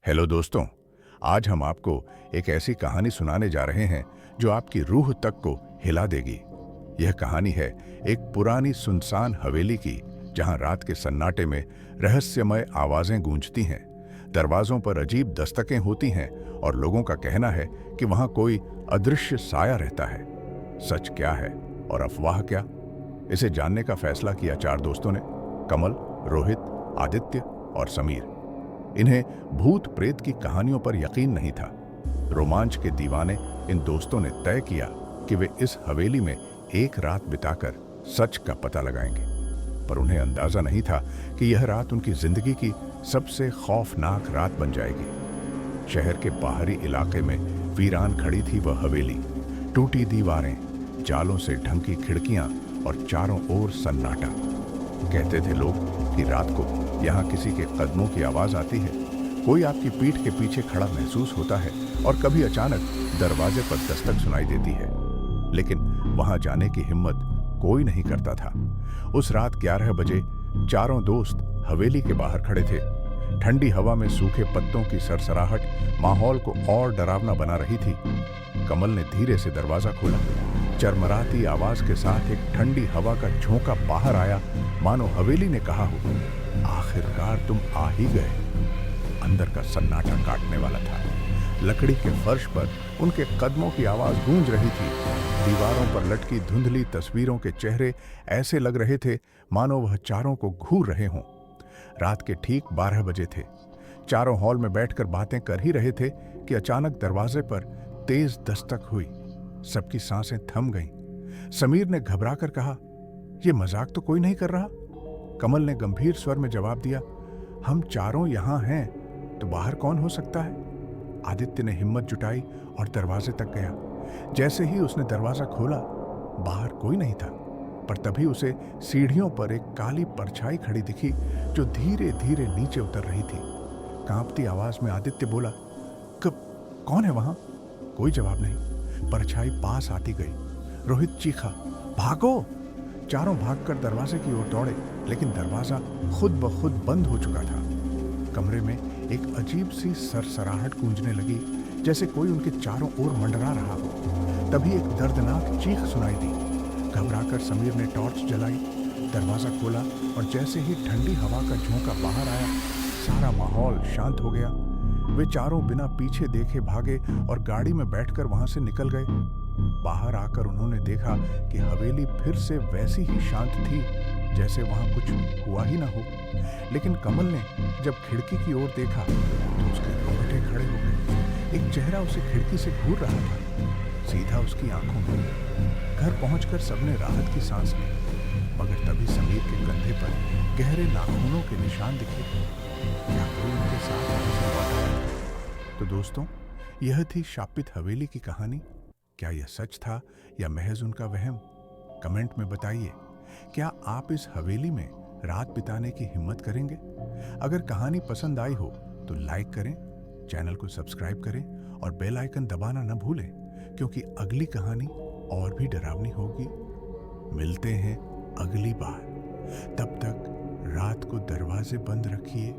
Hello दोस्तों, आज हम आपको एक ऐसी कहानी सुनाने जा रहे हैं जो आपकी रूह तक को हिला देगी। यह कहानी है एक पुरानी सुनसान हवेली की, जहां रात के सन्नाटे में रहस्यमय आवाजें गूंजती हैं, दरवाजों पर अजीब दस्तकें होती हैं और लोगों का कहना है कि वहां कोई अदृश्य साया रहता है। सच क्या है और अफवाह क्या? इसे जानने का फैसला किया चार दोस्तों ने, कमल, रोहित, आदित्य और समीर। इन्हें भूत प्रेत की कहानियों पर यकीन नहीं था। रोमांच के दीवाने इन दोस्तों ने तय किया कि वे इस हवेली में एक रात बिताकर सच का पता लगाएंगे। पर उन्हें अंदाजा नहीं था कि यह रात उनकी जिंदगी की सबसे खौफनाक रात बन जाएगी। शहर के बाहरी इलाके में वीरान खड़ी थी वह हवेली। टूटी दीवारें, जालों से ढंकी खिड़कियां और चारों ओर सन्नाटा। कहते थे लोग कि रात को यहाँ किसी के कदमों की आवाज आती है, कोई आपकी पीठ के पीछे खड़ा महसूस होता है और कभी अचानक दरवाजे पर दस्तक सुनाई देती है। लेकिन वहां जाने की हिम्मत कोई नहीं करता था। उस रात 11 बजे चारों दोस्त हवेली के बाहर खड़े थे। ठंडी हवा में सूखे पत्तों की सरसराहट माहौल को और डरावना बना रही थी। कमल ने धीरे से दरवाजा खोला। चरमराती आवाज के साथ एक ठंडी हवा का झोंका बाहर आया, मानो हवेली ने कहा हो, आखिरकार तुम आ ही गए। अंदर का सन्नाटा काटने वाला था। लकड़ी के फर्श पर उनके कदमों की आवाज गूंज रही थी। दीवारों पर लटकी धुंधली तस्वीरों के चेहरे ऐसे लग रहे थे मानो वह चारों को घूर रहे हों। रात के ठीक 12 बजे थे। चारों हॉल में बैठकर बातें कर ही रहे थे कि अचानक दरवाजे पर तेज दस्तक हुई। सबकी सांसें थम गईं। समीर ने घबराकर कहा, यह मजाक तो कोई नहीं कर रहा? कमल ने गंभीर स्वर में जवाब दिया, हम चारों यहां हैं तो बाहर कौन हो सकता है? आदित्य ने हिम्मत जुटाई और दरवाजे तक गया। जैसे ही उसने दरवाजा खोला, बाहर कोई नहीं था। पर तभी उसे सीढ़ियों पर एक काली परछाई खड़ी दिखी जो धीरे धीरे नीचे उतर रही थी। कांपती आवाज में आदित्य बोला, कब कौन है वहां? कोई जवाब नहीं। परछाई पास आती गई। रोहित चीखा, भागो! चारों भागकर दरवाजे की ओर दौड़े, लेकिन दरवाजा खुद ब खुद बंद हो चुका था। कमरे में एक अजीब सी सरसराहट गूंजने लगी, जैसे कोई उनके चारों ओर मंडरा रहा हो। तभी एक दर्दनाक चीख सुनाई दी। घबराकर समीर ने टॉर्च जलाई, दरवाजा खोला और जैसे ही ठंडी हवा का झोंका बाहर आया, सारा माहौल शांत हो गया। वे चारों बिना पीछे देखे भागे और गाड़ी में बैठकर वहां से निकल गए। बाहर आकर उन्होंने देखा कि हवेली फिर से वैसी ही शांत थी जैसे वहां कुछ हुआ ही ना हो। लेकिन कमल ने जब खिड़की की ओर देखा तो उसके रोंगटे खड़े हो गए। एक चेहरा उसे खिड़की से घूर रहा था, सीधा उसकी आंखों में। घर पहुंचकर सबने राहत की सांस ली, मगर तभी समीर के कंधे पर गहरे नाखूनों के निशान दिखे। क्या कोई उनके साथ ऐसा हुआ था? तो दोस्तों, यह थी शापित हवेली की कहानी। क्या यह सच था या महज उनका वहम? कमेंट में बताइए। क्या आप इस हवेली में रात बिताने की हिम्मत करेंगे? अगर कहानी पसंद आई हो तो लाइक करें, चैनल को सब्सक्राइब करें और बेल आइकन दबाना न भूलें, क्योंकि अगली कहानी और भी डरावनी होगी। मिलते हैं अगली बार। तब तक रात को दरवाजे बंद रखिए,